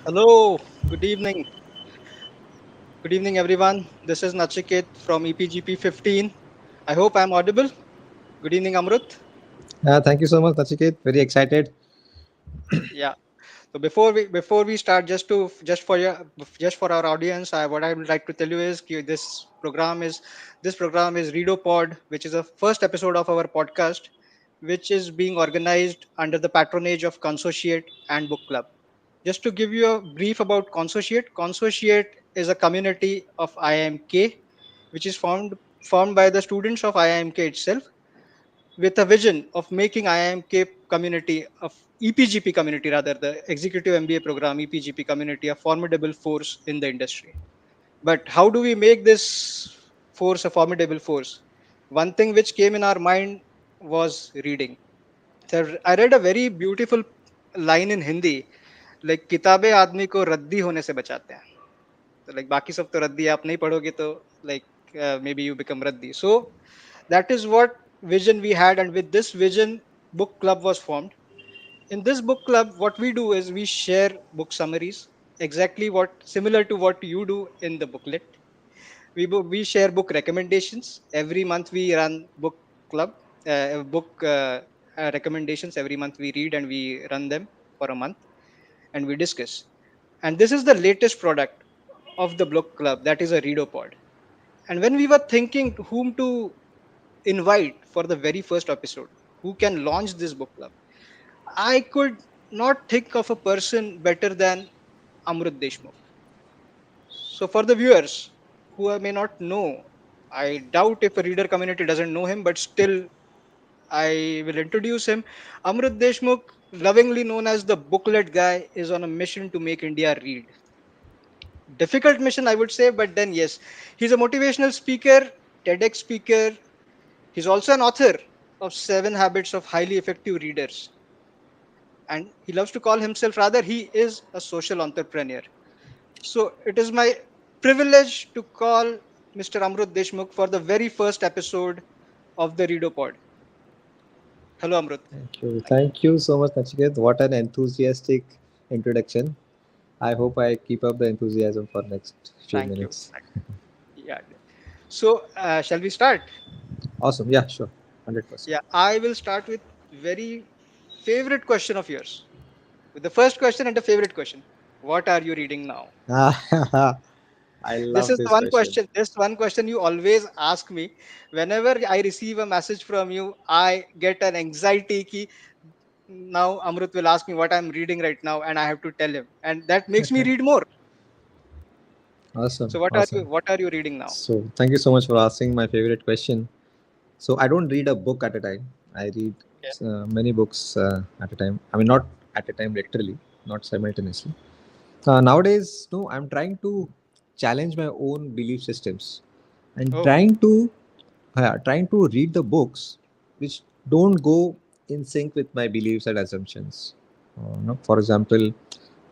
Hello, good evening. Good evening, everyone. This is Nachiket from EPGP 15. I hope I'm audible. Good evening, Amrut. Thank you so much, Nachiket. Very excited. Yeah. So before we start, just for our audience, what I would like to tell you is this program is READOPOD, which is the first episode of our podcast, which is being organized under the patronage of Consociate and Book Club. Just to give you a brief about Consociate is a community of IIMK, which is formed by the students of IIMK itself, with a vision of making IIMK community of EPGP community, rather the Executive MBA program EPGP community, a formidable force in the industry. But how do we make this force a formidable force? One thing which came in our mind was reading. So I read a very beautiful line in Hindi, like किताबें आदमी को रद्दी होने से बचाते हैं. So like बाकी सब तो रद्दी है, आप नहीं पढ़ोगे तो like maybe you become raddi. So that is what vision we had, and with this vision, book club was formed. In this book club, what we do is we share book summaries, exactly what similar to what you do in the booklet. We share book recommendations. Every month we run book club, book recommendations. Every month we read and we run them for a month, and we discuss. And this is the latest product of the book club, that is a readopod. And when we were thinking whom to invite for the very first episode, who can launch this book club, I could not think of a person better than Amrut Deshmukh. So, for the viewers who may not know, I doubt if a reader community doesn't know him, but still I will introduce him. Amrut Deshmukh, lovingly known as the Booklet Guy, is on a mission to make India read. Difficult mission, I would say, but then yes, he's a motivational speaker, TEDx speaker. He's also an author of Seven Habits of Highly Effective Readers, and he loves to call himself, rather, he is a social entrepreneur. So it is my privilege to call Mr. Amrut Deshmukh for the very first episode of the Readopod. Hello, Amrut. Thank you. Thank you so much, Nachiket. What an enthusiastic introduction. I hope I keep up the enthusiasm for next few Thank you. minutes. Yeah. So shall we start? Awesome. Yeah, sure. 100%. Yeah, I will start with very favorite question of yours. With the first question and the favorite question. What are you reading now? I This love is the this one question. question. This one question you always ask me. Whenever I receive a message from you, I get an anxiety ki now Amrut will ask me what I'm reading right now, and I have to tell him. And that makes me read more. Awesome. So Awesome. what are you reading now? So, thank you so much for asking my favorite question. So, I don't read a book at a time. I read Okay. many books at a time. I mean, not at a time literally, not simultaneously. Nowadays, no, I'm trying to challenge my own belief systems and Oh, trying to read the books which don't go in sync with my beliefs and assumptions. For example,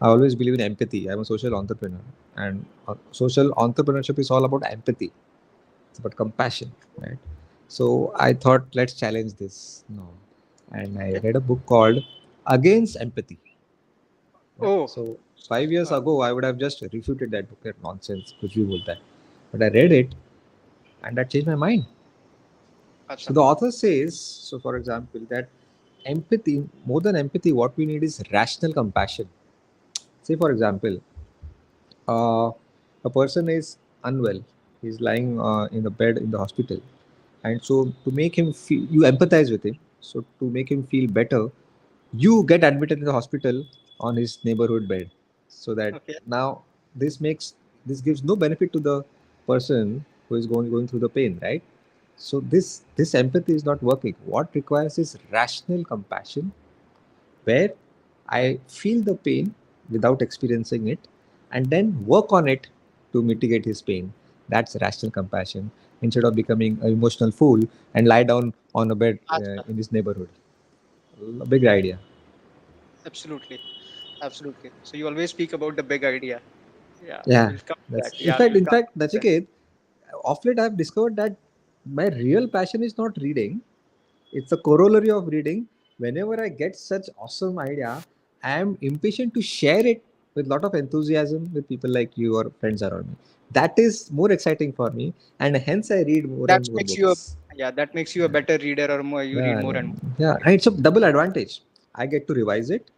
I always believe in empathy. I'm a social entrepreneur, and social entrepreneurship is all about empathy. It's about compassion, right? So I thought, let's challenge this. No, and I okay. read a book called Against Empathy. Yeah. Oh, So 5 years uh, ago, I would have just refuted that book. That nonsense, कुछ भी बोलता है. But I read it, and that changed my mind. So acha. the author says, so for example, that empathy, more than empathy, what we need is rational compassion. Say, for example, uh, a person is unwell. He's lying in a bed in the hospital, and so to make him feel, you empathize with him. So to make him feel better, you get admitted in the hospital on his neighborhood bed, so that Okay. now this makes this gives no benefit to the person who is going through the pain, right? So this empathy is not working. What requires is rational compassion, where I feel the pain without experiencing it, and then work on it to mitigate his pain. That's rational compassion, instead of becoming an emotional fool and lie down on a bed Acha. in his neighborhood. A big idea. Absolutely. Absolutely. So you always speak about the big idea. Yeah, Yeah, we'll come to that. that's Yeah, we'll in come fact, to that. Nachiket, of late I've discovered that my real passion is not reading. It's a corollary of reading. Whenever I get such awesome idea, I am impatient to share it with a lot of enthusiasm with people like you or friends around me. That is more exciting for me, and hence I read more That and more makes you a books. yeah, that makes you a better reader, or more you read Yeah, more yeah, and more. yeah. Right. And it's a double advantage. I get to revise it.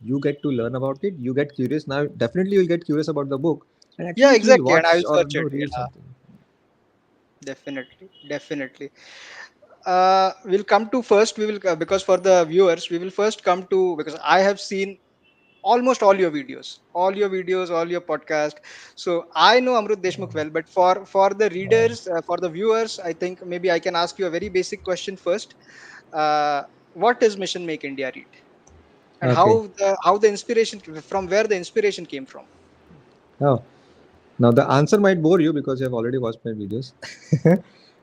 You get to learn about it. You get curious. Now, definitely, you'll get curious about the book, and at Yeah, least you'll exactly. And I watch will or search it. read Yeah, something. definitely, definitely. We'll come to first. We will because for the viewers, we will first come to, because I have seen almost all your podcast. So I know Amrut Deshmukh well, but for the readers, for the viewers, I think maybe I can ask you a very basic question first. Uh, what is Mission Make India Read, and Okay. how the inspiration, from where the inspiration came from? Oh, now the answer might bore you because you have already watched my videos,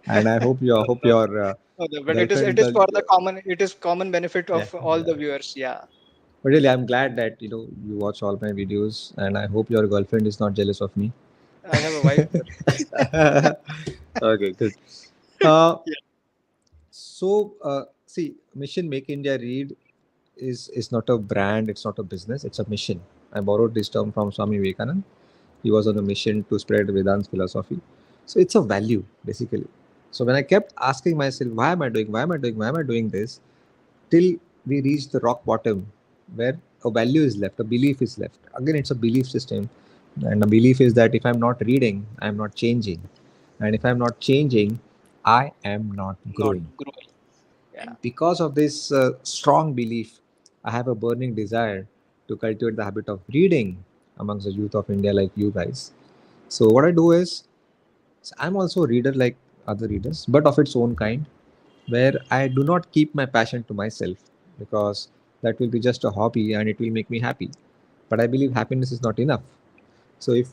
and I hope No, no, your no, but it girlfriend is does. for the common, it is common benefit Yeah, of all the yeah. viewers. Yeah, But really, I'm glad that you watch all my videos, and I hope your girlfriend is not jealous of me. I have a wife. Okay, good. Uh, Yeah, see, Mission Make India Read is not a brand, it's not a business, it's a mission. I borrowed this term from Swami Vivekananda. He was on a mission to spread Vedanta philosophy. So it's a value, basically. So when I kept asking myself, why am I doing this? Till we reach the rock bottom where a value is left, a belief is left. Again, it's a belief system. And the belief is that if I'm not reading, I'm not changing. And if I'm not changing, I am not not growing. growing. Yeah, And because of this strong belief, I have a burning desire to cultivate the habit of reading amongst the youth of India like you guys. So what I do is I'm also a reader like other readers, but of its own kind, where I do not keep my passion to myself because that will be just a hobby and it will make me happy. But I believe happiness is not enough. So if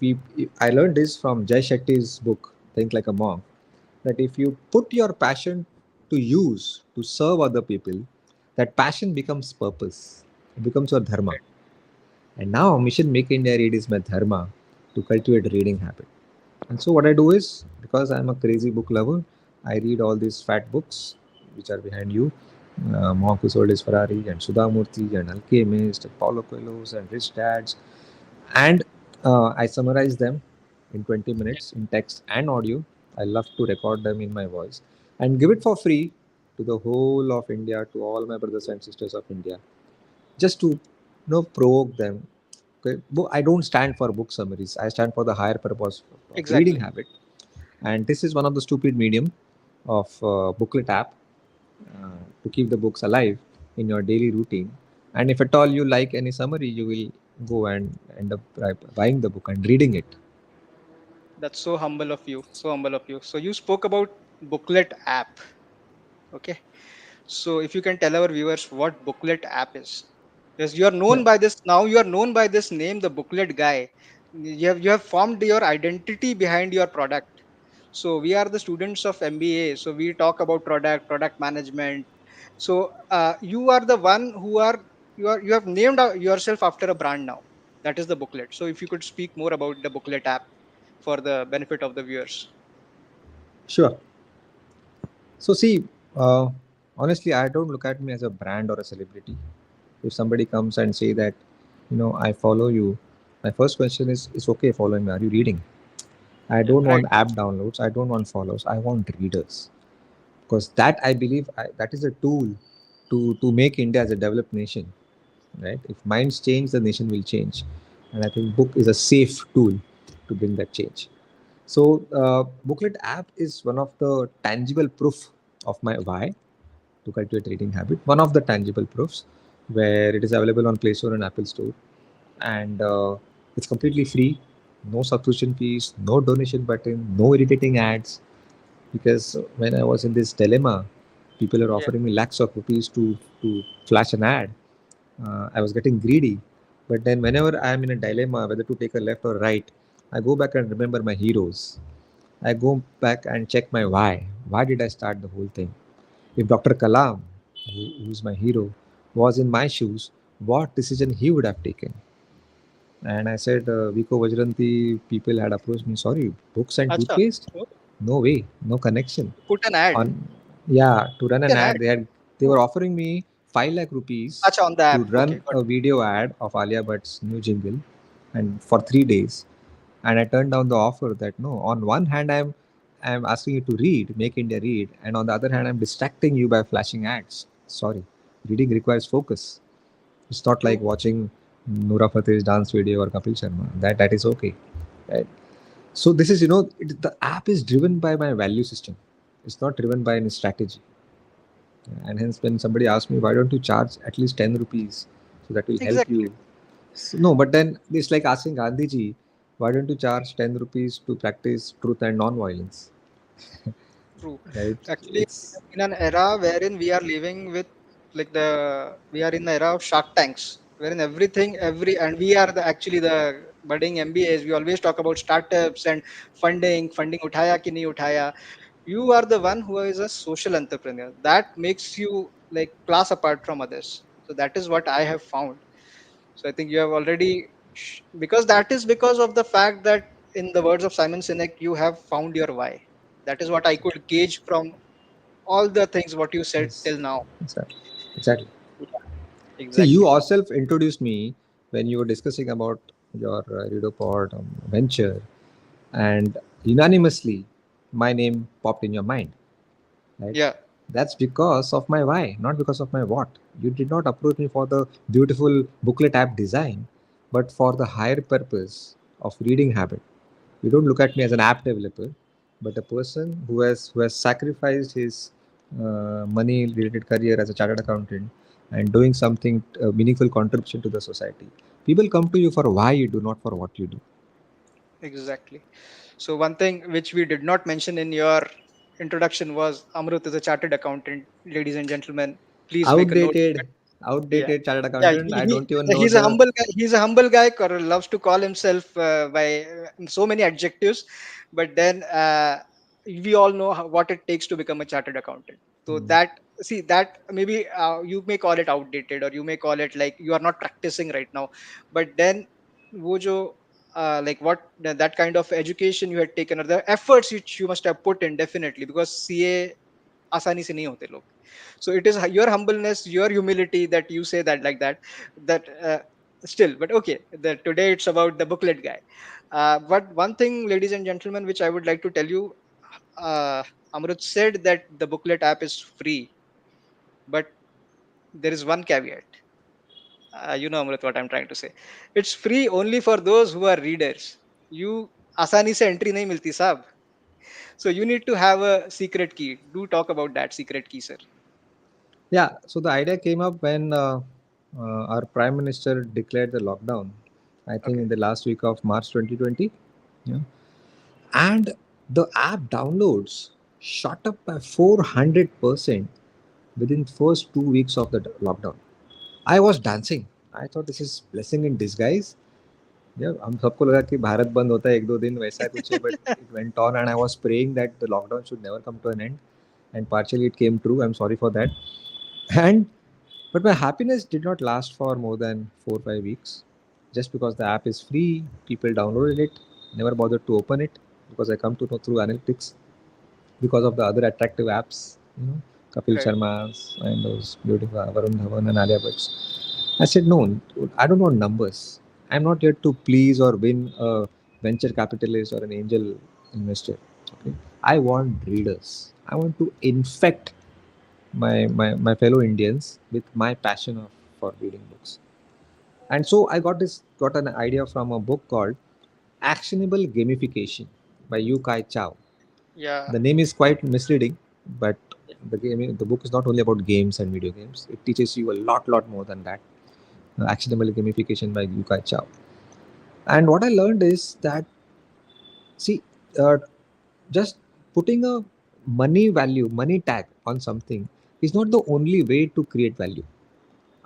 I learned this from Jay Shetty's book, Think Like a Monk, that if you put your passion to use to serve other people, that passion becomes purpose. It becomes your dharma. And now Mission Make India Read is my dharma to cultivate reading habit. And so what I do is, because I'm a crazy book lover, I read all these fat books which are behind you. Monk Who Sold His Ferrari and Sudhamurti and Alchemist and Paulo Coelho's and Rich Dads. And I summarize them in 20 minutes in text and audio. I love to record them in my voice and give it for free to the whole of India, to all my brothers and sisters of India, just to provoke them. Okay, I don't stand for book summaries. I stand for the higher purpose of reading exactly. habit, and this is one of the stupid medium of booklet app to keep the books alive in your daily routine. And if at all you like any summary, you will go and end up buying the book and reading it. That's so humble of you. So humble of you. So you spoke about Booklet app. Okay. So if you can tell our viewers what Booklet app is, because you are Yeah, known by this now, you are known by this name, the Booklet Guy. You have formed your identity behind your product. So we are the students of MBA. So we talk about product management. So you are the one who are you have named yourself after a brand now. That is the booklet. So if you could speak more about the Booklet app for the benefit of the viewers. sure. So see, honestly, I don't look at me as a brand or a celebrity. If somebody comes and say that, I follow you, my first question is, it's okay following me. Are you reading? I Yeah, don't right. want app downloads. I don't want follows. I want readers, because that I believe that is a tool to make India as a developed nation. Right? If minds change, the nation will change, and I think book is a safe tool to bring that change. So, booklet app is one of the tangible proof of my why to cultivate reading habit. One of the tangible proofs, where it is available on Play Store and Apple Store, and it's completely free. No subscription fees, no donation button, no irritating ads. Because when I was in this dilemma, people are Yeah. offering me lakhs of rupees to flash an ad. I was getting greedy. But then, whenever I am in a dilemma whether to take a left or right, I go back and remember my heroes. I go back and check my why. Why did I start the whole thing? If Dr. Kalam, who's my hero, was in my shoes, what decision he would have taken? And I said, Vico Vajranti people had approached me. Sorry, books and Acha. toothpaste? Oh, No way, no connection. put an ad. On Yeah, to run Put an an ad, ad. they were Oh, offering me 5 lakh rupees acha, on the to app. Okay, run got a video ad of Alia Bhatt's new jingle. and for 3 days, and I turned down the offer. That no, on one hand I'm asking you to read, make India read, and on the other hand I'm distracting you by flashing ads. Sorry, reading requires focus. It's not like True. watching Noora Fateh's dance video or Kapil Sharma. That is okay. Right? So this is, the app is driven by my value system. It's not driven by any strategy. And hence, when somebody asks me, why don't you charge at least 10 rupees, so that will help Exactly. you? So, no, but then it's like asking Gandhiji, why don't you charge 10 rupees to practice truth and non-violence? True. Right? Actually, It's in an era wherein we are living with like we are in the era of Shark Tanks, wherein and we are actually the budding MBAs. We always talk about startups and funding uthaya ki nahi uthaya. You are the one who is a social entrepreneur. That makes you like class apart from others. So that is what I have found. So I think you have already, because that is because of the fact that, in the words of Simon Sinek, you have found your why. That is what I could gauge from all the things what you said yes, till now. exactly. Exactly. Yeah, See, you exactly. yourself introduced me when you were discussing about your READOPOD venture, and unanimously, my name popped in your mind, right? Yeah, That's because of my why, not because of my what. You did not approach me for the beautiful booklet app design, but for the higher purpose of reading habit. You don't look at me as an app developer, but a person who has sacrificed his money related career as a chartered accountant and doing something meaningful contribution to the society. People come to you for why you do, not for what you do. exactly. So one thing which we did not mention in your introduction was Amrut is a chartered accountant. Ladies and gentlemen, please make a note. Outdated, Yeah, outdated chartered yeah. accountant. I He don't even know he's a the. humble guy. He's a humble guy. Loves to call himself by so many adjectives, but then we all know what it takes to become a chartered accountant. So Hmm. that, see, that maybe you may call it outdated, or you may call it like you are not practicing right now. But then, wo jo, like what that kind of education you had taken, or the efforts which you must have put in, definitely, because CA आसानी से नहीं होते लोग. So it is your humbleness, your humility, that you say that like that, that still. But okay, today it's about the booklet guy. But one thing, ladies and gentlemen, which I would like to tell you, uh, Amrut said that the booklet app is free, but there is one caveat. You know, Amrut, what I'm trying to say. It's free only for those who are readers. You आसानी से entry नहीं मिलती साहब. So you need to have a secret key. Do talk about that secret key, sir. Yeah, so the idea came up when our Prime Minister declared the lockdown, I think Okay. in the last week of March 2020. Yeah. And the app downloads shot up by 400% within first 2 weeks of the lockdown. I was dancing. I thought this is blessing in disguise. Yeah, हम सबको लगा कि भारत बंद होता है एक दो दिन वैसा कुछ है, but it went on, and I was praying that the lockdown should never come to an end, and partially it came true. I'm sorry for that. And but my happiness did not last for more than 4 or 5 weeks. Just because the app is free, people downloaded it, never bothered to open it, because I come to know through analytics, because of the other attractive apps, Kapil Right. Sharma's and those beautiful Varun Dhawan and Alia Bhatt's. I said, no, I don't want numbers. I'm not here to please or win a venture capitalist or an angel investor. Okay? I want readers. I want to infect my fellow Indians with my passion for reading books. And so I got an idea from a book called Actionable Gamification by Yu Kai Chow. Yeah. The name is quite misleading, but the book is not only about games and video games. It teaches you a lot more than that. Actionable Gamification by Yu Kai Chow. And what I learned is that, see, uh, just putting a money tag on something is not the only way to create value.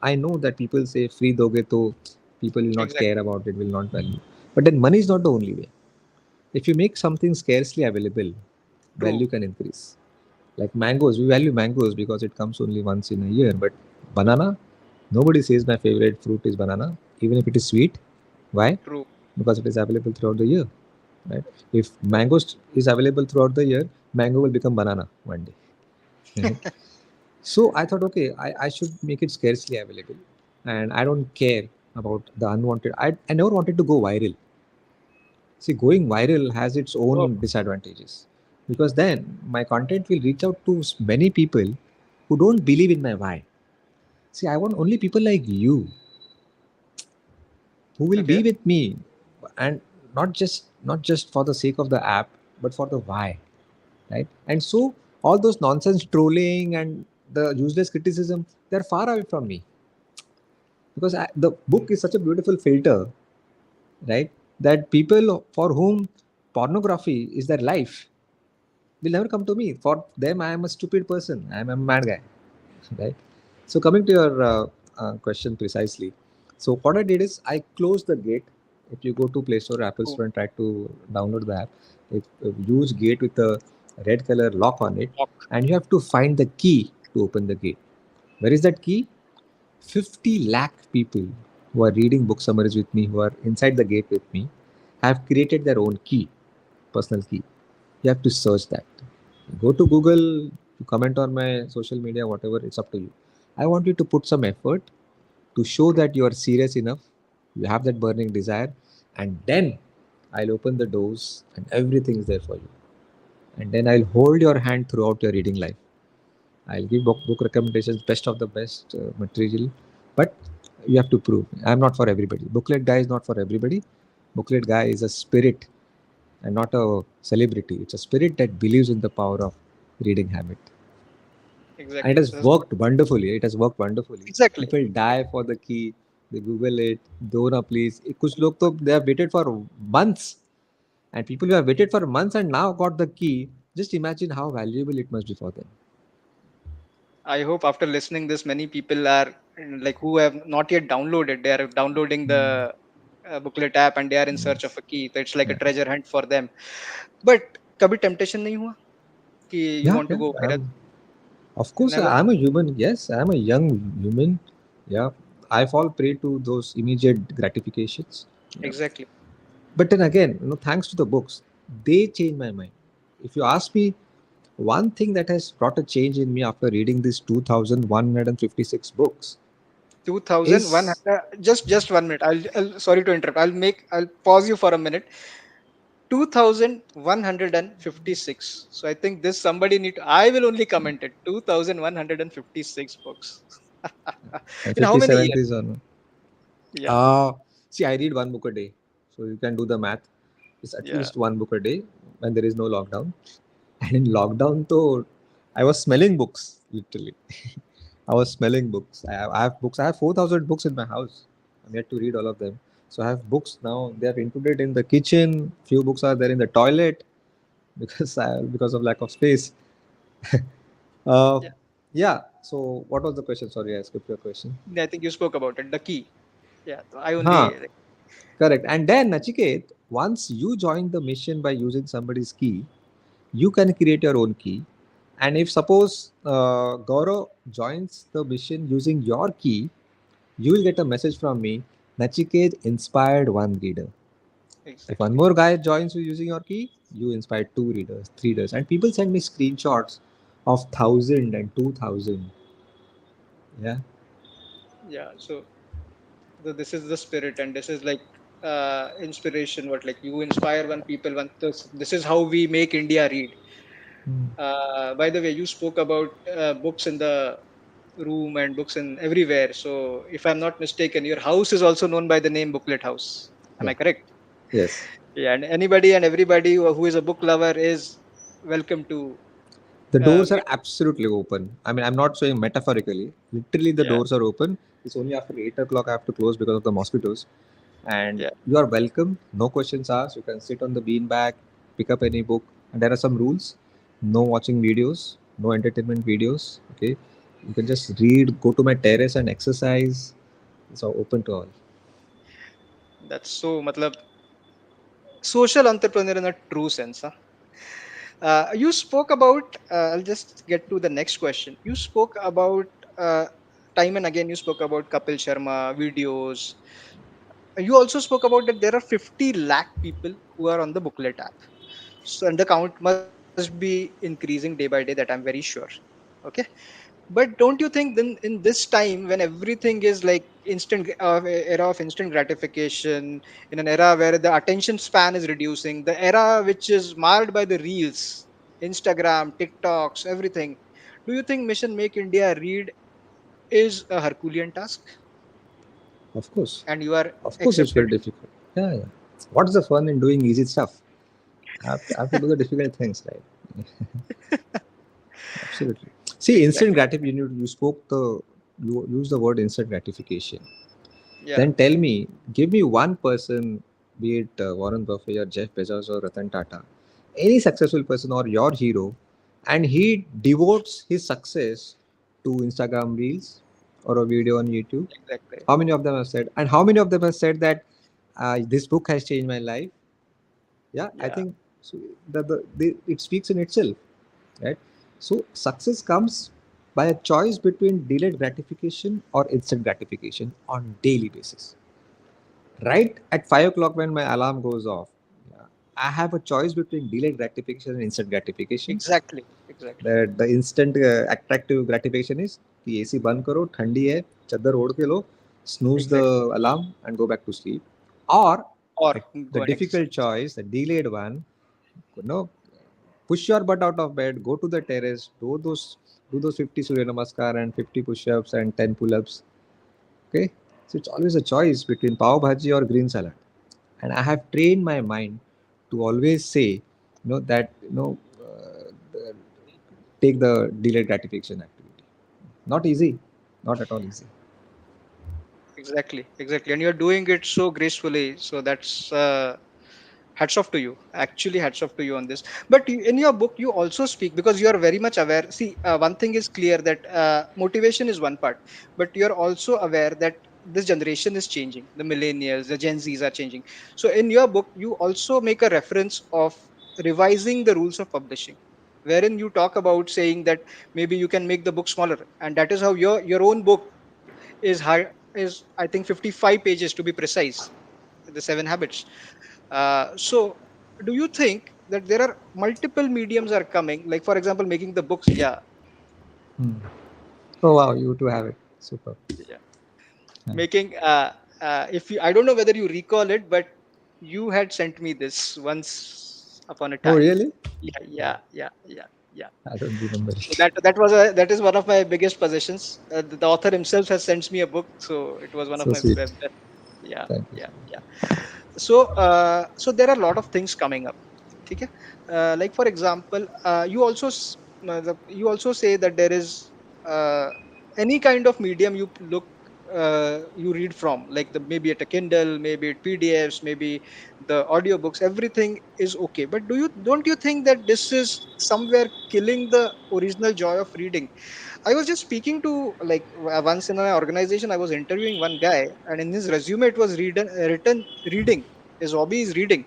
I know that people say free doge to people will not care Exactly. about it, will not value. But then money is not the only way. If you make something scarcely available, True. value can increase. Like mangoes, we value mangoes because it comes only once in a year. But banana, nobody says my favorite fruit is banana, even if it is sweet. Why? True. Because it is available throughout the year. Right? If is available throughout the year, mango will become banana one day. Right? So I thought, okay, I should make it scarcely available. And I don't care. about the unwanted. I never wanted to go viral. See, going viral has its Oh, own disadvantages because then my content will reach out to many people who don't believe in my why. See, I want only people like you who will be okay. with me, and not just for the sake of the app, but for the why, right? And so all those nonsense trolling and the useless criticism, they're far away from me because the book is such a beautiful filter, right? That people for whom pornography is their life will never come to me. For them, I am a stupid person. I am a mad guy, right? So coming to your question precisely, so what I did is I closed the gate. If you go to Play Store or Apple Oh, Store and try to download the app, it's a huge gate with a red color lock on it, lock. and you have to find the key to open the gate. Where is that key? 50 lakh people who are reading book summaries with me, who are inside the gate with me, have created their own key, personal key. You have to search that. Go to Google, you comment on my social media, whatever, it's up to you. I want you to put some effort to show True. that you are serious enough, you have that burning desire, and then I'll open the doors and everything is there for you. And then I'll hold your hand throughout your reading life. I'll give book recommendations, best of the best material, but you have to prove. I'm not for everybody. Booklet Guy is not for everybody. Booklet Guy is a spirit and not a celebrity. It's a spirit that believes in the power of reading habit. And it Exactly. has worked wonderfully. It has worked wonderfully. Exactly. People die for the key. They Google it. Do na please. कुछ लोग तो they have waited for months, and people who have waited for months and now got the key. Just imagine how valuable it must be for them. I hope after listening this, many people are like who have not yet downloaded. They are downloading Hmm. the booklet app and they are in search of Yes. a key. So it's like a Yeah. treasure hunt for them. But कभी temptation नहीं हुआ कि you Yeah. want to Yeah. go viral? Of course, Never. I'm a human. Yes, I'm a young human. Yeah. I fall prey to those immediate gratifications. Yeah. Exactly. But then again, thanks to the books, they change my mind. If you ask me, one thing that has brought a change in me after reading these 2,156 books 2001. is, Just 1 minute. I'll sorry to interrupt. I'll pause you for a minute. 2156. So I think this somebody need. I will only comment it. 2156 books. and In how many years? 57th is on. Yeah. Uh, See, I read one book a day. So you can do the math. It's at Yeah. least one book a day when there is no lockdown. And in lockdown, though, I was smelling books, literally. I was smelling books. I have books. I have 4,000 books in my house. I'm yet to read all of them. So I have books now. They are included in the kitchen. Few books are there in the toilet because of lack of space. Uh, Yeah. yeah. So what was the question? Sorry, I skipped your question. I think you spoke about it. The key. Yeah. So I Huh. only. Correct. And then Nachiket, once you join the mission by using somebody's key, you can create your own key. And if suppose Gaurav joins the mission using your key, you will get a message from me. Nachiket inspired one reader. If one Exactly. more guy joins you using your key, you inspired two readers, three readers, and people send me screenshots of 1,000 and 2,000. Yeah. Yeah. So this is the spirit, and this is like inspiration. What like you inspire one people. One. This is how we make India read. Hmm. By the way, you spoke about books in the room and books in everywhere. So, if I'm not mistaken, your house is also known by the name Booklet House. Am Yeah. I correct? Yes. Yeah, and anybody and everybody who is a book lover is welcome to The doors are get. absolutely open. I mean, I'm not saying metaphorically. Literally, the Yeah, doors are open. It's only after 8 o'clock I have to close because of the mosquitoes. And yeah, you are welcome. No questions asked. You can sit on the beanbag, pick up any book. And there are some rules: no watching videos, no entertainment videos. Okay, you can just read, go to my terrace and exercise. It's all open to all. that's so. Matlab, social entrepreneur in a true sense. Huh? You spoke about. I'll just get to the next question. You spoke about uh, time and again. You spoke about Kapil Sharma videos. You also spoke about that there are 50 lakh people who are on the Booklet app. So, and the count must be increasing day by day. That I'm very sure. Okay. But don't you think then in this time when everything is like era of instant gratification, in an era where the attention span is reducing, the era which is marred by the reels, Instagram, TikToks, everything, do you think Mission Make India Read is a Herculean task, Of course. and you are Of course, it's very accepted? difficult. Yeah, yeah. What's the fun in doing easy stuff? I have to do the difficult things, right? Absolutely. See, instant Exactly. gratification. You use the word instant gratification. Yeah. Then tell me, give me one person, be it Warren Buffett or Jeff Bezos or Ratan Tata, any successful person or your hero, and he devotes his success to Instagram Reels or a video on YouTube. Exactly. How many of them have said? And how many of them have said that this book has changed my life? Yeah, I Yeah. think so. It speaks in itself, right? So success comes by a choice between delayed gratification or instant gratification on daily basis. Right at 5 o'clock when my alarm goes off, yeah, I have a choice between delayed gratification and instant gratification. Exactly. Exactly. The instant attractive gratification is कि AC बंद करो ठंडी है चादर ओढ़ के लो snooze the Exactly. alarm and go back to sleep, or Or the go and difficult exercise. choice, the delayed one, push your butt out of bed, go to the terrace, do those 50 surya namaskar and 50 push-ups and 10 pull-ups. Okay, so it's always a choice between pav bhaji or green salad, and I have trained my mind to always say, that take the delayed gratification activity. Not easy, not at all easy. Exactly, exactly. And you're doing it so gracefully. So that's hats off to you. Actually, hats off to you on this. But in your book, you also speak because you are very much aware. See, one thing is clear that motivation is one part, but you're also aware that this generation is changing. The millennials, the Gen Zs are changing. So in your book, you also make a reference of revising the rules of publishing, wherein you talk about saying that maybe you can make the book smaller, and that is how your own book is high, is I think 55 pages to be precise, the seven habits. So do you think that there are multiple mediums are coming, like for example making the books? Yeah. Hmm. Oh wow, you too have it. Super. Yeah. Yeah. Making if you, I don't know whether you recall it, but you had sent me this once upon a Oh time. really? Yeah, Oh, yeah, yeah, yeah, yeah. I don't remember So it. that is one of my biggest possessions. The author himself has sent me a book, so it was one of So my sweet. best. Yeah, Thank you. yeah, yeah. So there are a lot of things coming up. Okay. Like for example, you also say that there is uh, any kind of medium you read from, like the maybe at a Kindle, maybe it PDFs, maybe the audiobooks, everything is okay. But don't you think that this is somewhere killing the original joy of reading? I was just speaking to, like, once in an organization, I was interviewing one guy, and in his resume it was written reading. His hobby is reading.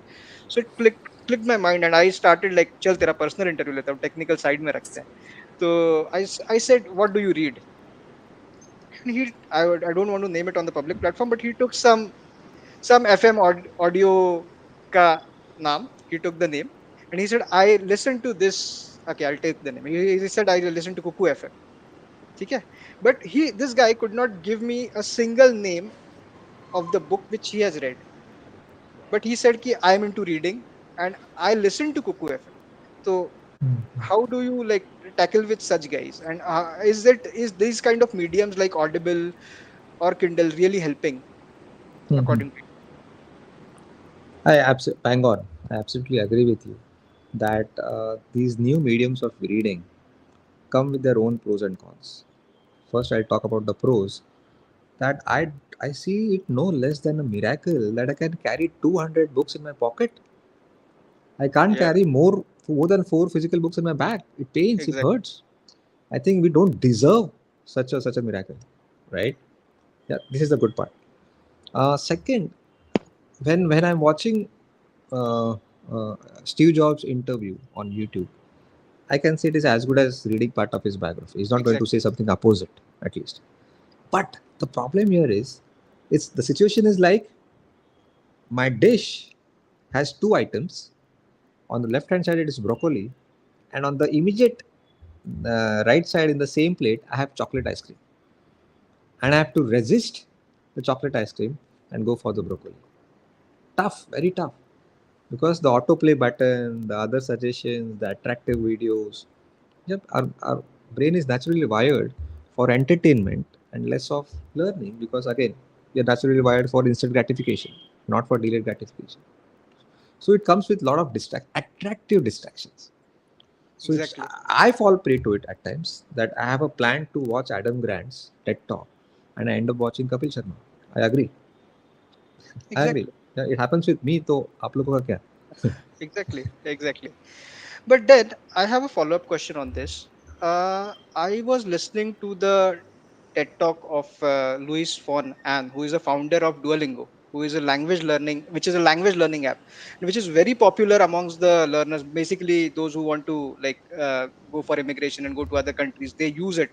So it clicked my mind, and I started like, चल तेरा personal interview लेता हूँ, technical side में रखते हैं. So I said, what do you read? And I don't want to name it on the public platform, but he took some FM audio ka naam. He took the name, and he said, I listened to this. Okay, I'll take the name. He said, I listened to Kuku FM. ठीक है. But this guy could not give me a single name of the book which he has read, but he said ki I am into reading and I listen to Kuku FM. So Hmm. how do you like tackle with such guys, and is these kind of mediums like Audible or Kindle really helping Mhm. according to Bang on. I absolutely agree with you that these new mediums of reading come with their own pros and cons. First, I'll talk about the pros. That I see it no less than a miracle that I can carry 200 books in my pocket. I can't you? Yeah, carry more than four physical books in my bag. It pains. It exactly. hurts. I think we don't deserve such a miracle, right? Yeah, this is the good part. Second, when I'm watching uh, Steve Jobs interview on YouTube, I can say it is as good as reading part of his biography. He's not going to Exactly. say something opposite, at least. But the problem here is, it's the situation is like my dish has two items. On the left hand side, it is broccoli, and on the immediate right side in the same plate, I have chocolate ice cream, and I have to resist the chocolate ice cream and go for the broccoli. Tough, very tough, because the autoplay button, the other suggestions, the attractive videos. Yep, our brain is naturally wired for entertainment and less of learning, because again, we are naturally wired for instant gratification, not for delayed gratification. So it comes with a lot of attractive distractions. So it's Exactly. I fall prey to it at times, that I have a plan to watch Adam Grant's TED Talk, and I end up watching Kapil Sharma. I agree. I agree. Exactly. Yeah, it happens with me. तो आप लोगों का क्या? Exactly. Exactly. But then I have a follow up question on this. I was listening to the TED talk of Luis von Ahn, who is a founder of Duolingo, who is a language learning, which is a language learning app, which is very popular amongst the learners. Basically, those who want to like go for immigration and go to other countries, they use it,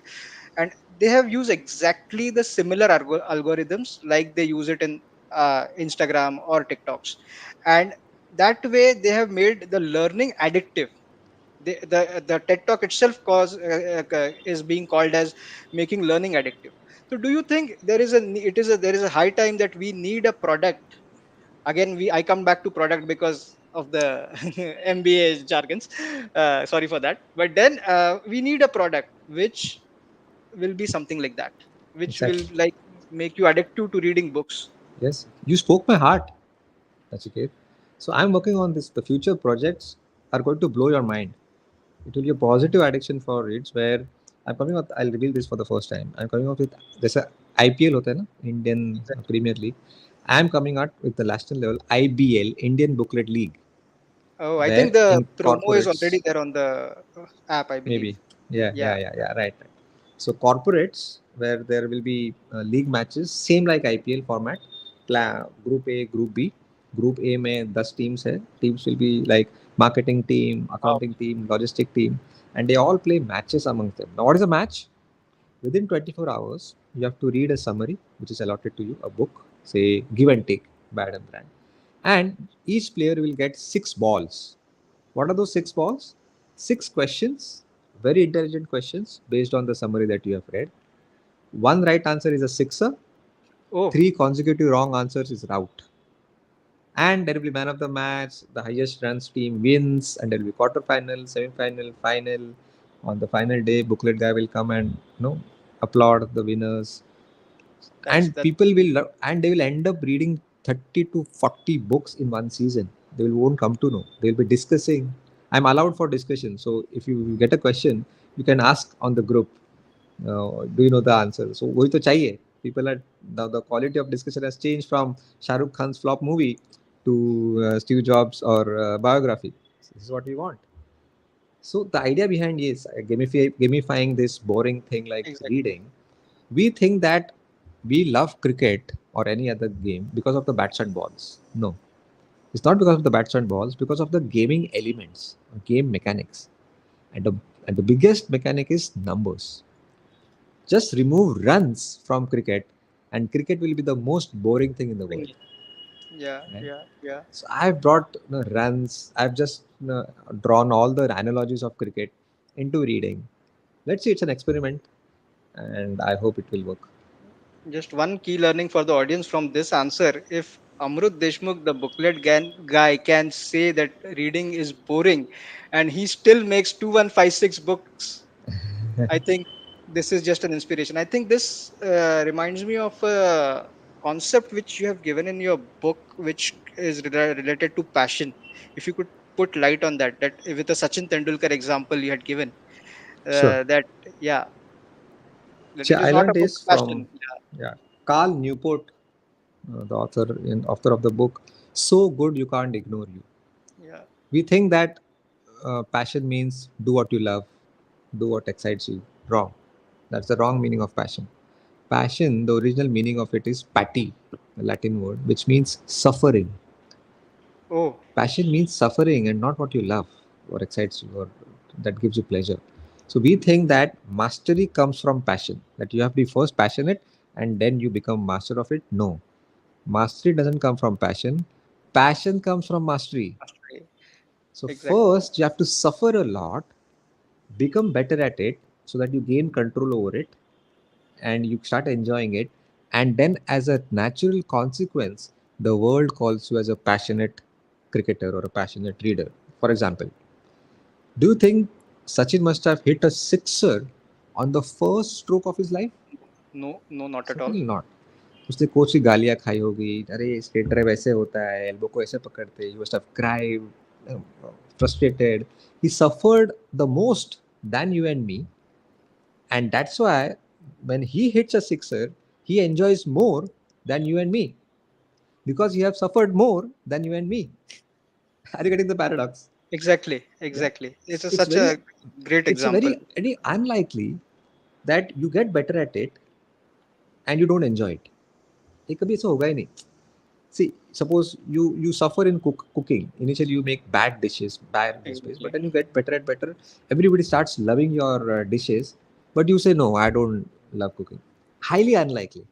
and they have used exactly the similar algorithms like they use it in Instagram or TikToks, and that way they have made the learning addictive. The TED Talk itself is being called as making learning addictive. So do you think there is a high time that we need a product? Again, we I come back to product because of the MBA jargons. Sorry for that. But then we need a product which will be something like that, which will Exactly. like make you addictive to reading books. Yes, you spoke my heart, Nachiket. So I'm working on this. The future projects are going to blow your mind. It will be a positive addiction for reads, where I'm coming up. I'll reveal this for the first time. I'm coming up with there's a IPL होता है ना, Indian Exactly. Premier League. I'm coming out with the national level IBL, Indian Booklet League, Oh, I think where the promo is already incorporates. there on the app, I believe. Maybe. Yeah, Yeah. yeah, yeah, yeah. Right, right. So corporates, where there will be league matches, same like IPL format. Group A, Group B. Group A में 10 teams है. Teams will be like marketing team, Wow. accounting team, logistic team, and they all play matches amongst them. Now, what is a match? Within 24 hours, you have to read a summary which is allotted to you, a book, say Give and Take, Bad and Brand. And each player will get 6 balls. What are those 6 balls? 6 questions, very intelligent questions based on the summary that you have read. One right answer is a sixer, Oh, 3 consecutive wrong answers is out. And there will be man of the match, the highest runs team wins, and there will be quarter-final, semi-final, final. On the final day, Booklet Guy will come and applaud the winners, and that's people will and they will end up reading 30 to 40 books in one season. They won't come to know, they'll be discussing. I'm allowed for discussion, so if you get a question, you can ask on the group, do you know the answer? So वही तो चाहिए. People are now, the quality of discussion has changed from Shah Rukh Khan's flop movie to Steve Jobs or biography. This is what we want. So the idea behind is gamifying this boring thing like exactly. reading. We think that we love cricket or any other game because of the bats and balls. No, it's not because of the bats and balls, because of the gaming elements, game mechanics. And the biggest mechanic is numbers. Just remove runs from cricket, and cricket will be the most boring thing in the world. Bring it. Yeah, Right? yeah, yeah. So I've brought runs. I've just drawn all the analogies of cricket into reading. Let's see, it's an experiment, and I hope it will work. Just one key learning for the audience from this answer. If Amrut Deshmukh, the guy, can say that reading is boring and he still makes 2156 books, I think this is just an inspiration. I think this reminds me of a concept which you have given in your book, which is related to passion. If you could put light on that, that with a Sachin Tendulkar example you had given, Sure. that yeah, that See, it is I not learned about this from, passion. yeah, Carl Newport, the author of the book. So good you can't ignore you. Yeah, We think that passion means do what you love, do what excites you. Wrong. That's the wrong meaning of passion. Passion, the original meaning of it is pati, the Latin word, which means suffering. yeah. Oh, Passion means suffering and not what you love or excites you or that gives you pleasure. So we think that mastery comes from passion, that you have to be first passionate and then you become master of it. No, mastery doesn't come from passion. Passion comes from mastery. mastery. So Exactly. first you have to suffer a lot, become better at it so that you gain control over it and you start enjoying it. And then, as a natural consequence, the world calls you as a passionate cricketer or a passionate reader. For example, do you think Sachin must have hit a sixer on the first stroke of his life? No, no, not at all. Certainly not. उसने coach की गालियाँ खाई होगी, अरे skater वैसे होता है, elbow को ऐसे पकड़ते, you must have cried, frustrated. He suffered the most than you and me, and that's why when he hits a sixer, he enjoys more than you and me because he have suffered more than you and me. Are you getting the paradox? Exactly, Yeah. exactly. It's It's such very, a great it's example. very unlikely that you get better at it and you don't enjoy it. ये कभी ऐसा होगा ही नहीं. See, suppose you suffer in cooking. Initially, you make bad dishes, but Exactly. then you get better and better. Everybody starts loving your dishes, but you say no, I don't love cooking. Highly unlikely.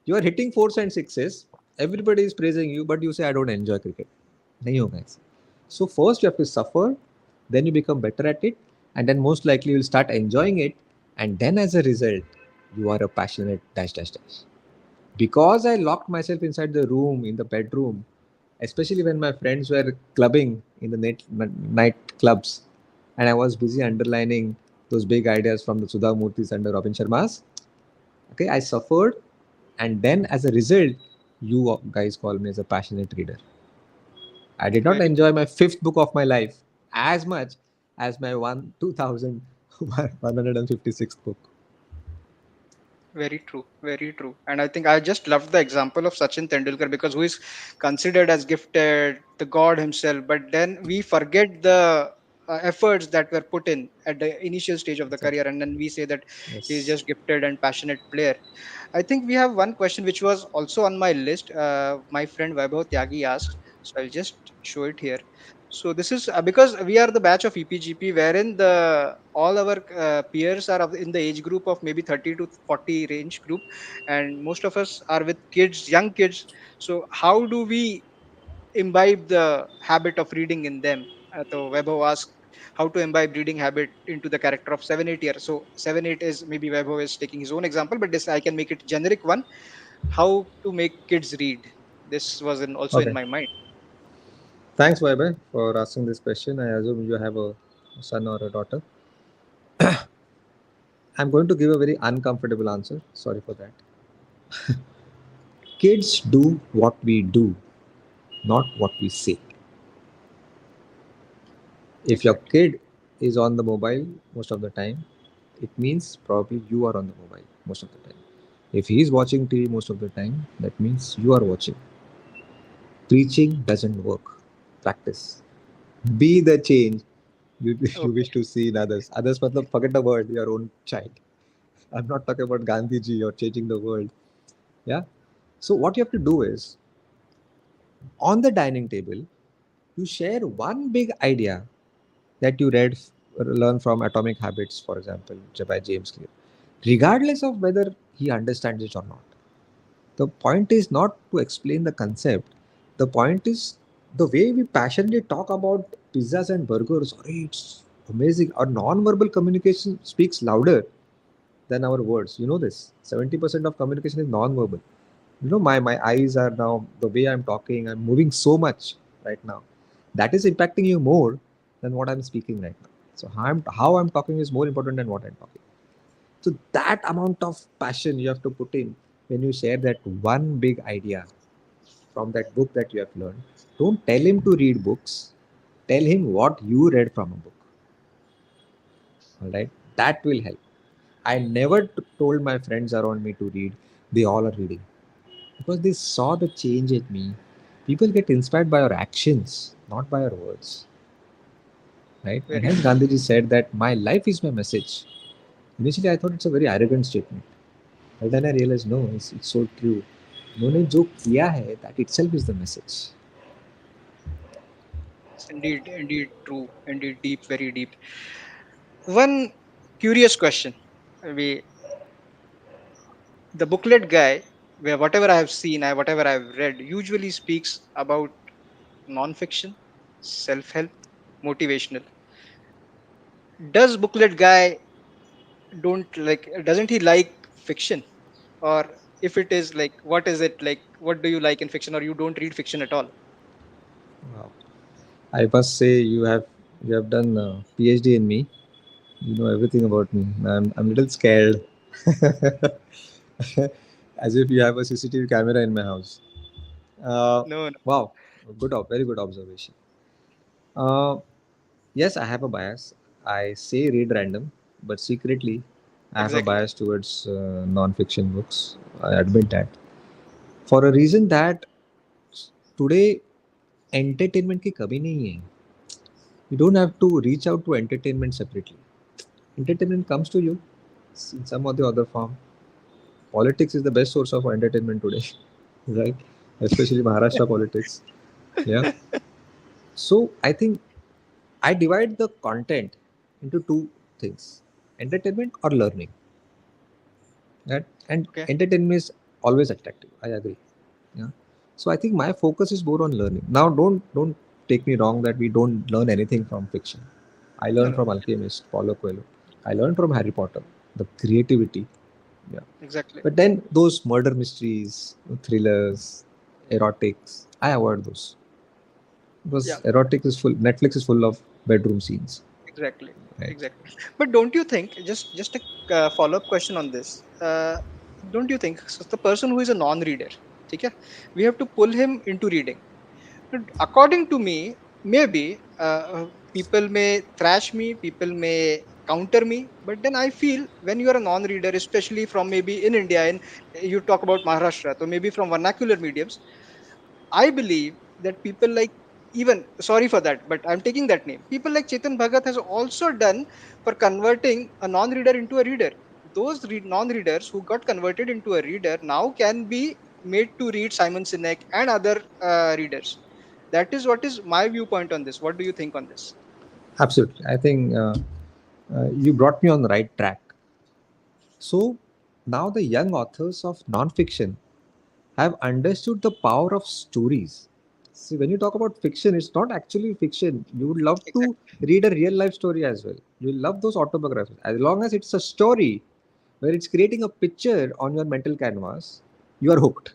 You are hitting fours and sixes. Everybody is praising you, but you say I don't enjoy cricket. नहीं होगा ऐसा. So first you have to suffer, then you become better at it, and then most likely you'll start enjoying it, and then as a result, you are a passionate dash dash dash. Because I locked myself inside the room, in the bedroom, especially when my friends were clubbing in the night clubs, and I was busy underlining those big ideas from the Sudha Murthy's and the Robin Sharma's. Okay, I suffered, and then as a result, you guys call me as a passionate reader. I did not Very, enjoy my fifth book of my life as much as my 1,156th book. very true. Very true. And I think I just loved the example of Sachin Tendulkar, because who is considered as gifted, the god himself. But then we forget the efforts that were put in at the initial stage of the Exactly. career, and then we say that he's Yes. just gifted and passionate player. I think we have one question which was also on my list. My friend Vaibhav Tyagi asked, so I'll just show it here. So this is because we are the batch of EPGP, wherein the all our peers are in the age group of maybe 30 to 40 range group, and most of us are with kids, young kids. So how do we imbibe the habit of reading in them? So Vaibhav asked how to imbibe reading habit into the character of 7 8 year. So 7 8 is maybe Vaibhav is taking his own example, but this I can make it generic one. How to make kids read? This was also in Okay. my mind. Thanks, Vaibhav, for asking this question. I assume you have a son or a daughter. I'm going to give a very uncomfortable answer. Sorry for that. Kids do what we do, not what we say. If your Exactly. kid is on the mobile most of the time, it means probably you are on the mobile most of the time. If he is watching TV most of the time, that means you are watching. Preaching doesn't work. Practice. Be the change you Okay. wish to see in others. Others, matlab, forget the word, your own child. I'm not talking about Gandhiji or changing the world. Yeah. So what you have to do is on the dining table, you share one big idea that you learn from Atomic Habits, for example, by James Clear, regardless of whether he understands it or not. The point is not to explain the concept. The point is the way we passionately talk about pizzas and burgers. "Arey, it's amazing." Our non-verbal communication speaks louder than our words. You know this. 70% of communication is non-verbal. You know, my eyes are now the way I'm talking. I'm moving so much right now. That is impacting you more than what I'm speaking right now. So how I'm talking is more important than what I'm talking. So that amount of passion you have to put in when you share that one big idea from that book that you have learned. Don't tell him to read books. Tell him what you read from a book. All right, that will help. I never told my friends around me to read. They all are reading because they saw the change in me. People get inspired by our actions, not by our words, right? And Very hence true. Gandhiji said that my life is my message. Initially, I thought it's a very arrogant statement, but then I realized no, it's so true. उन्होंने जो किया है, that itself is the message. Indeed, indeed true. Indeed deep, very deep. One curious question. We The booklet guy, where whatever I have seen, whatever I've read, usually speaks about non-fiction, self-help, motivational. Does Booklet Guy don't like? Doesn't he like fiction? Or if it is like, what is it like? What do you like in fiction, or you don't read fiction at all? Wow. I must say you have done PhD in me. You know everything about me. I'm a little scared. As if you have a CCTV camera in my house. Uh, No, no. wow, very good observation. Uh, yes, I have a bias. I say read random, but secretly, I have a Exactly. bias towards non-fiction books. I admit that for a reason that today entertainment की कमी नहीं है. You don't have to reach out to entertainment separately. Entertainment comes to you in some or the other form. Politics is the best source of entertainment today, right? Especially Maharashtra politics. Yeah. So I think I divide the content into two things: entertainment or learning. Right? And Okay. entertainment is always attractive. I agree. Yeah. So I think my focus is more on learning. Now, don't take me wrong that we don't learn anything from fiction. I No, learned no. from Alchemist, Paulo Coelho. I learned from Harry Potter, the creativity. Yeah. Exactly. But then those murder mysteries, thrillers, erotics, I avoid those Yeah. because erotic is full. Netflix is full of bedroom scenes, Exactly. right? Exactly. But don't you think, just a follow up question on this? Don't you think so the person who is a non-reader, okay, we have to pull him into reading? And according to me, maybe people may thrash me, people may counter me, but then I feel when you are a non-reader, especially from maybe in India, and you talk about Maharashtra, so maybe from vernacular mediums, I believe that people like, even sorry for that, but I'm taking that name. People like Chetan Bhagat has also done for converting a non-reader into a reader. Those non-readers who got converted into a reader now can be made to read Simon Sinek and other readers. That is what is my viewpoint on this. What do you think on this? Absolutely. I think you brought me on the right track. So now the young authors of non-fiction have understood the power of stories. See, when you talk about fiction, it's not actually fiction. You would love to Exactly. read a real life story as well. You love those autobiographies. As long as it's a story where it's creating a picture on your mental canvas, you are hooked.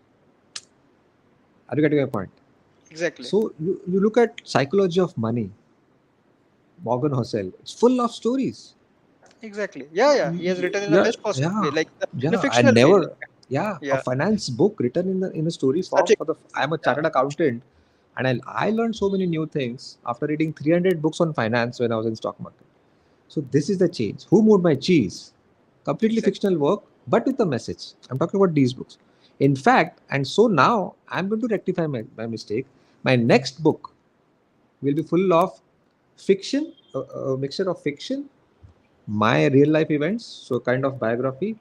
Are you getting my point? Exactly. So you look at Psychology of Money, Morgan Housel. It's full of stories. Exactly. Yeah, yeah. He has written in the Yeah, best possible yeah, way, like in a yeah. I fictional way. never. Like, Yeah, a yeah. finance book written in a story Such form a for the. I'm a yeah. chartered accountant, and I learned so many new things after reading 300 books on finance when I was in stock market. So this is the change. Who moved my cheese? Completely Exactly. fictional work, but with a message. I'm talking about these books. In fact, and so now I'm going to rectify my mistake. My next book will be full of fiction, a mixture of fiction, my real life events, so kind of biography,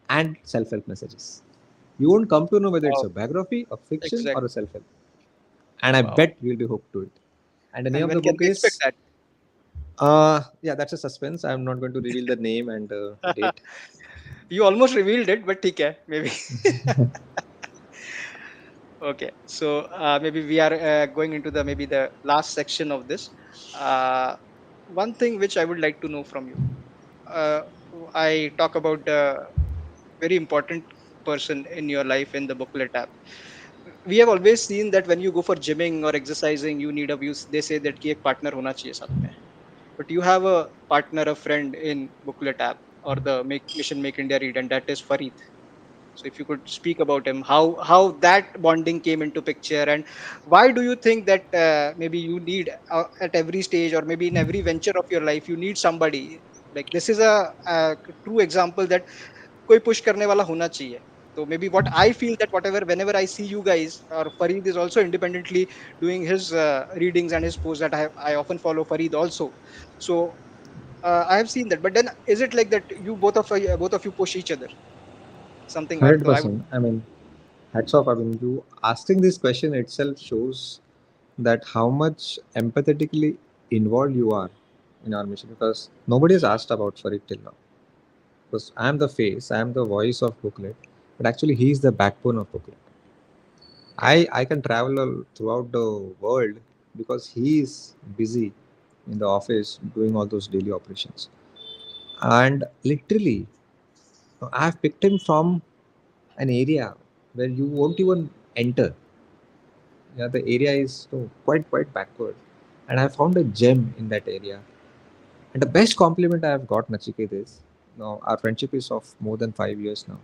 and self help messages. You won't come to know whether it's Wow. a biography, a fiction, or Exactly. a self help. And I Wow. bet you'll be hooked to it. And the name And of when the can book we expect is, that? yeah, that's a suspense. I'm not going to reveal the name and date. You almost revealed it, but okay, maybe. Okay, so maybe we are going into the maybe the last section of this. Uh, One thing which I would like to know from you. Uh, I talk about the very important person in your life in the Booklet app. We have always seen that when you go for gymming or exercising, you need a view. They say that कि एक partner होना चाहिए साथ में. But you have a partner, a friend in Booklet app or the Mission Make India Read, and that is Farid. So if you could speak about him, how that bonding came into picture, and why do you think that maybe you need at every stage or maybe in every venture of your life you need somebody like this is a true example that कोई push करने वाला होना चाहिए. So maybe what I feel that whatever whenever I see you guys or Farid is also independently doing his readings and his posts that I often follow Farid also. So I have seen that. But then is it like that you both of you push each other something or so I would 100%. I mean, hats off. I mean, you asking this question itself shows that how much empathetically involved you are in our mission because nobody has asked about Farid till now. Because I'm the face, I'm the voice of Booklet, but actually he's the backbone of Booklet. I can travel throughout the world because he is busy in the office doing all those daily operations. And literally, I have picked him from an area where you won't even enter. Yeah, the area is quite backward, and I found a gem in that area. And the best compliment I have got, Nachiket, is now our friendship is of more than 5 years now.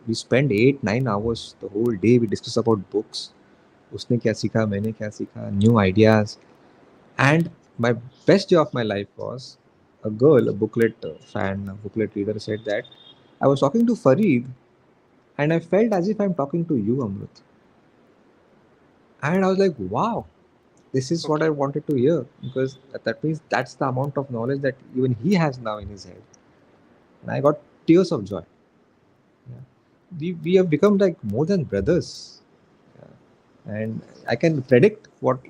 We spend 8 9 hours the whole day. We discuss about books. उसने क्या सीखा मैंने क्या सीखा new ideas. And my best day of my life was a girl, a booklet fan, a booklet reader said that I was talking to Fareed and I felt as if I'm talking to you, Amrut. And I was like, wow, this is what I Okay. wanted to hear, because that means that's the amount of knowledge that even he has now in his head. And I got tears of joy. Yeah. We have become like more than brothers. Yeah. And I can predict what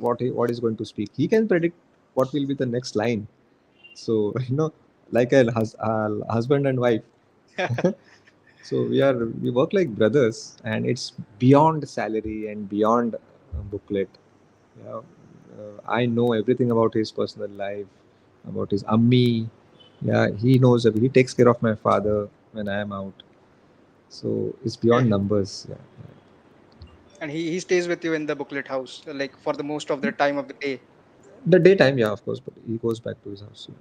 is going to speak. He can predict what will be the next line. So like a husband and wife. So we work like brothers, and it's beyond salary and beyond booklet. Yeah, I know everything about his personal life, about his ammi. Yeah, he knows. He takes care of my father when I am out. So it's beyond Okay. numbers. Yeah. And he stays with you in the booklet house, like for the most of the time of the day. The daytime, yeah, of course, but he goes back to his house. Yeah.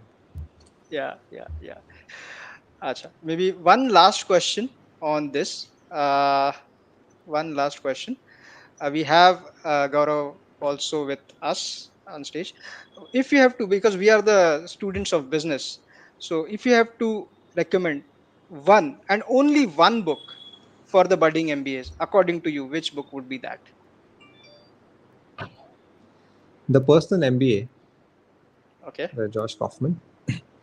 Yeah, yeah, yeah. Acha. Maybe one last question on this. One last question. We have Gaurav also with us on stage. If you have to, because we are the students of business, so if you have to recommend one and only one book for the budding MBAs, according to you, which book would be that? The Personal MBA Okay. by Josh Kaufman.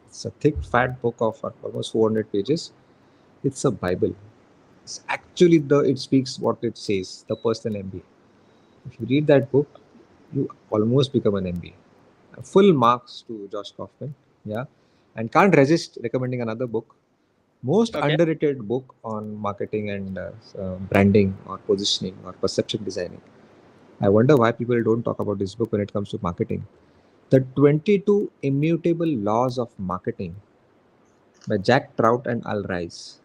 It's a thick, fat book of almost 400 pages. It's a Bible. It's actually it speaks what it says. The Personal MBA. If you read that book, you almost become an MBA. Full marks to Josh Kaufman. Yeah, and can't resist recommending another book. Most Okay. underrated book on marketing and branding or positioning or perception designing. I wonder why people don't talk about this book when it comes to marketing. The 22 Immutable Laws of Marketing by Jack Trout and Al Rice.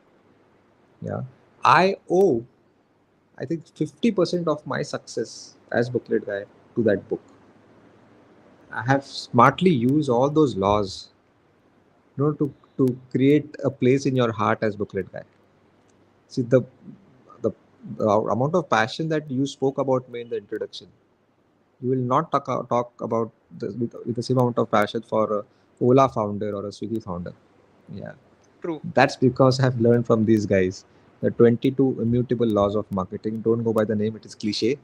Yeah. I owe, I think, 50% of my success as Booklet Guy to that book. I have smartly used all those laws, to create a place in your heart as Booklet Guy. See, the, the amount of passion that you spoke about me in the introduction, you will not talk about with the same amount of passion for a Ola founder or a Swiggy founder. Yeah. True. That's because I've learned from these guys. The 22 immutable laws of marketing. Don't go by the name, it is cliche.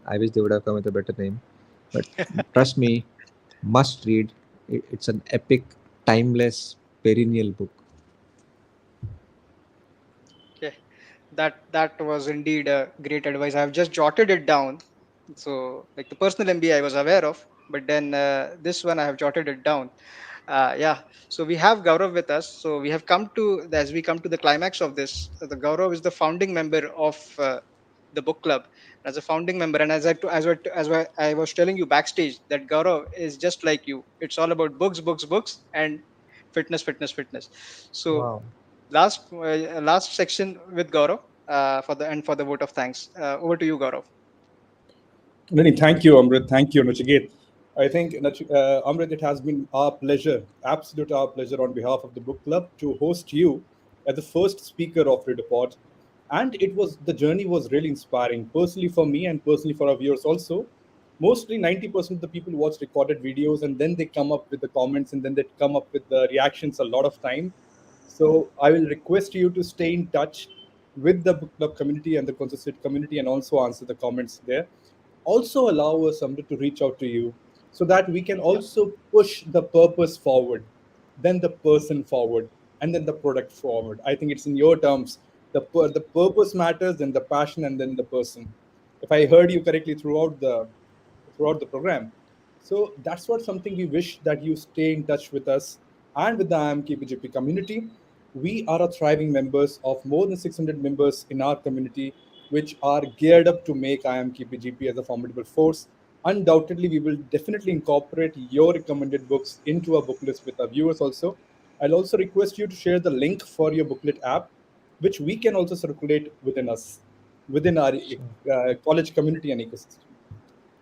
I wish they would have come with a better name. But trust me, must read. It's an epic, timeless, perennial book. Okay. That was indeed a great advice. I've just jotted it down. So, like the personal MBA I was aware of, but then this one I have jotted it down. Yeah. So we have Gaurav with us. So we have come to as we come to the climax of this. The Gaurav is the founding member of the book club. As a founding member, and I was telling you backstage that Gaurav is just like you. It's all about books, books, books, and fitness, fitness, fitness. So Wow. last section with Gaurav for the vote of thanks. Over to you, Gaurav. Really, thank you, Amrit. Thank you, Nachiket. I think, Amrit, it has been our pleasure, absolute our pleasure on behalf of the book club to host you as the first speaker of READOPOD. And the journey was really inspiring, personally for me and personally for our viewers also. Mostly 90% of the people watch recorded videos and then they come up with the comments and then they come up with the reactions a lot of time. So I will request you to stay in touch with the book club community and the Consociate community and also answer the comments there. Also allow us somebody to reach out to you so that we can Yeah. also push the purpose forward, then the person forward, and then the product forward. I think it's in your terms. The purpose matters, then the passion, and then the person. If I heard you correctly throughout the program. So that's what something we wish that you stay in touch with us and with the IMKPGP community. We are a thriving members of more than 600 members in our community, which are geared up to make IMKPGP as a formidable force. Undoubtedly, we will definitely incorporate your recommended books into our book list with our viewers also. I'll also request you to share the link for your booklet app, which we can also circulate within us, within our Sure. college community and ecosystem.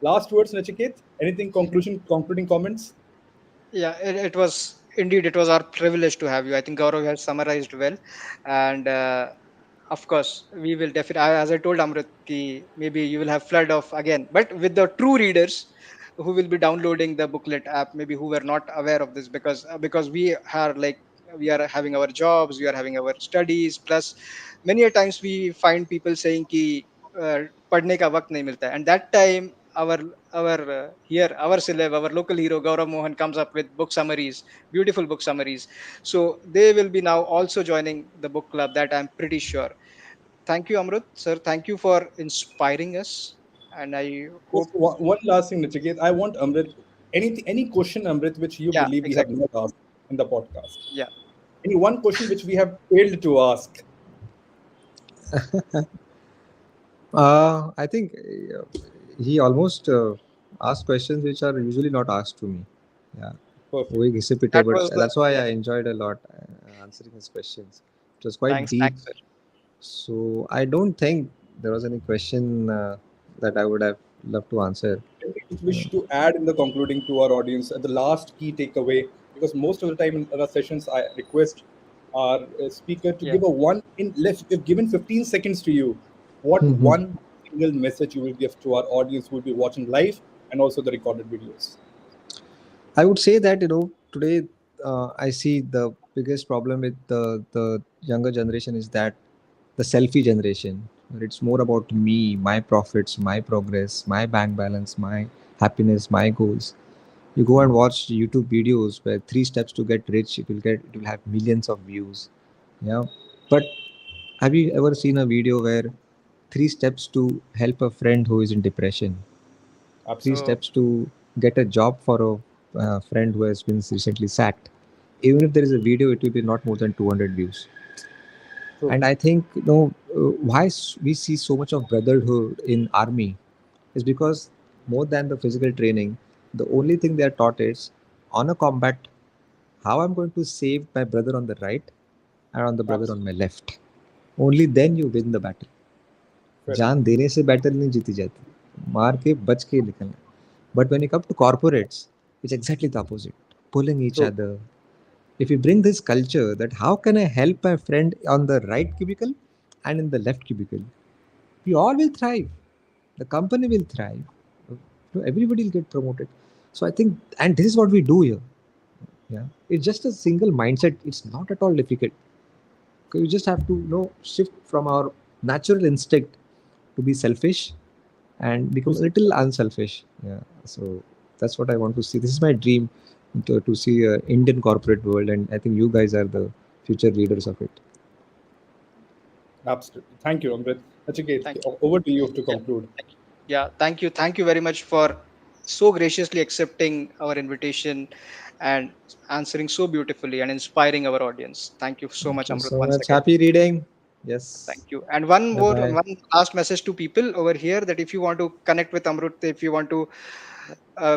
Last words, Nachiket? Anything concluding comments? Yeah, it was indeed, it was our privilege to have you. I think Gaurav has summarized well, and of course we will definitely, as I told Amrit, ki maybe you will have flood of again, but with the true readers who will be downloading the booklet app, maybe who were not aware of this, because we are like, we are having our jobs, we are having our studies, plus many a times we find people saying कि पढ़ने का वक्त नहीं मिलता है, and that time here our celeb, our local hero Gaurav Mohan comes up with book summaries, beautiful book summaries. So they will be now also joining the book club, that I'm pretty sure. Thank you, Amrut sir, thank you for inspiring us, and I Just hope. one last thing, Nachiket. I want Amrit, any question, Amrit, which you Yeah, believe we have exactly. not asked in the podcast. Yeah. Any one question which we have failed to ask. I think he almost asked questions which are usually not asked to me. Yeah, Perfect. वही घिसे पिटे, That but was the, that's why yeah. I enjoyed a lot answering his questions. It was quite deep, Thanks sir. so I don't think there was any question that I would have loved to answer. Anything which wish to add in the concluding to our audience at the last key takeaway? Because most of the time in other sessions, I request our speaker to Yeah. give a one in left. If given 15 seconds to you, what Mhm. one single message you will give to our audience who will be watching live and also the recorded videos? I would say that today I see the biggest problem with the younger generation is that the selfie generation, where it's more about me, my profits, my progress, my bank balance, my happiness, my goals. You go and watch YouTube videos where 3 steps to get rich. It will have millions of views. Yeah, but have you ever seen a video where 3 steps to help a friend who is in depression? three Absolutely. Oh. steps to get a job for a friend who has been recently sacked. Even if there is a video, it will be not more than 200 views. True. And I think why we see so much of brotherhood in army is because more than the physical training, the only thing they are taught is on a combat how I'm going to save my brother on the right and on the brother on Absolutely. my left. Only then you win the battle. Fair enough. जान देने से battle नहीं जीती जाती, मार के बच के निकलना. But when you come to corporates, it's exactly the opposite. Pulling each True. other. If you bring this culture that how can I help my friend on the right cubicle and in the left cubicle, we all will thrive. The company will thrive. Everybody will get promoted. So I think, and this is what we do here. Yeah, it's just a single mindset. It's not at all difficult. You just have to shift from our natural instinct to be selfish and To become a see. little unselfish. Yeah. So that's what I want to see. This is my dream to see a Indian corporate world, and I think you guys are the future leaders of it. Absolutely. Thank you, Amrit. Nachiket, Thank you. over to you to Yeah. conclude. Yeah, thank you very much for so graciously accepting our invitation and answering so beautifully and inspiring our audience. Thank you so Thank much, you Amrut, so once much. again. Happy reading. Thank Yes. you. And one Bye more, bye. one last message to people over here, that if you want to connect with Amrut, if you want to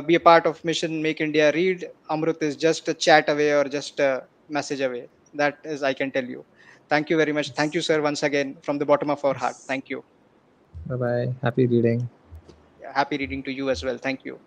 be a part of Mission Make India Read, Amrut is just a chat away or just a message away. That is, I can tell you. Thank you very much. Thank you, Yes. sir, once again from the bottom of our heart. Yes. Thank you. Bye bye. Happy reading. Yeah, happy reading to you as well. Thank you.